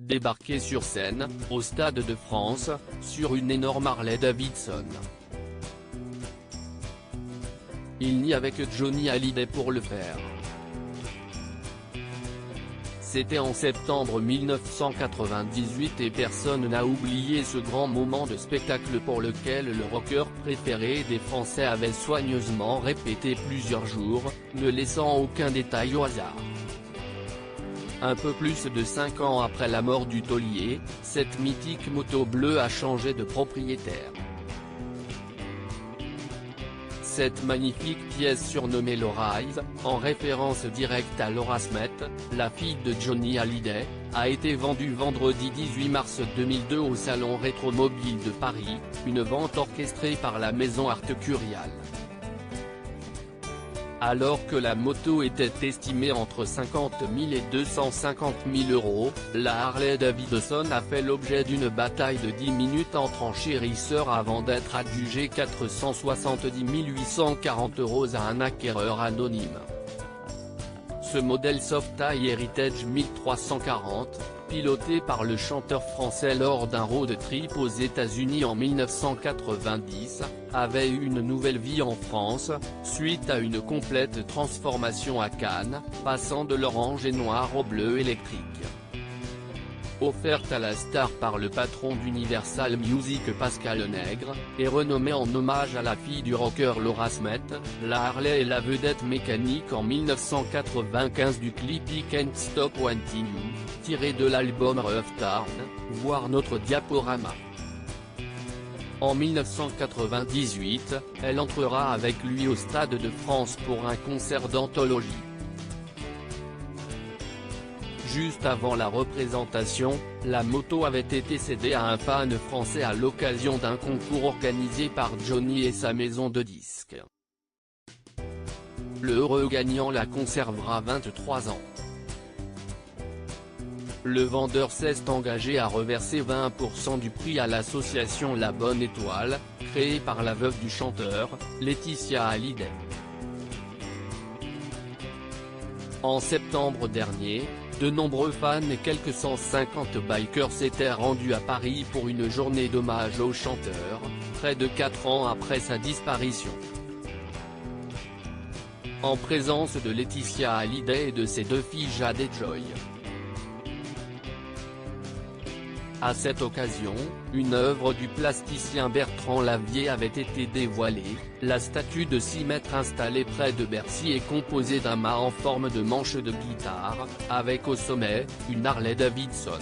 débarqué sur scène, au Stade de France, sur une énorme Harley-Davidson. Il n'y avait que Johnny Hallyday pour le faire. C'était en septembre 1998 et personne n'a oublié ce grand moment de spectacle pour lequel le rocker préféré des Français avait soigneusement répété plusieurs jours, ne laissant aucun détail au hasard. Un peu plus de 5 ans après la mort du taulier, cette mythique moto bleue a changé de propriétaire. Cette magnifique pièce surnommée l'O-Rise, en référence directe à Laura Smith, la fille de Johnny Hallyday, a été vendue vendredi 18 mars 2002 au Salon Rétromobile de Paris, une vente orchestrée par la maison Artcurial. Alors que la moto était estimée entre 50 000 et 250 000 €, la Harley-Davidson a fait l'objet d'une bataille de 10 minutes entre enchérisseurs avant d'être adjugée 470 840 € à un acquéreur anonyme. Ce modèle Softail Heritage 1340, piloté par le chanteur français lors d'un road trip aux États-Unis en 1990, avait eu une nouvelle vie en France, suite à une complète transformation à Cannes, passant de l'orange et noir au bleu électrique. Offerte à la star par le patron d'Universal Music Pascal Nègre, et renommée en hommage à la fille du rocker Laura Smith, la Harley est la vedette mécanique en 1995 du clip I Can't Stop Wanting You, tiré de l'album Rough Town, voir notre diaporama. En 1998, elle entrera avec lui au Stade de France pour un concert d'anthologie. Juste avant la représentation, la moto avait été cédée à un fan français à l'occasion d'un concours organisé par Johnny et sa maison de disques. Le heureux gagnant la conservera 23 ans. Le vendeur s'est engagé à reverser 20% du prix à l'association La Bonne Étoile, créée par la veuve du chanteur, Laetitia Hallyday. En septembre dernier, de nombreux fans et quelques 150 bikers s'étaient rendus à Paris pour une journée d'hommage au chanteur, près de 4 ans après sa disparition. En présence de Laetitia Hallyday et de ses deux filles Jade et Joy. À cette occasion, une œuvre du plasticien Bertrand Lavier avait été dévoilée. La statue de 6 mètres installée près de Bercy est composée d'un mât en forme de manche de guitare, avec au sommet, une Harley-Davidson.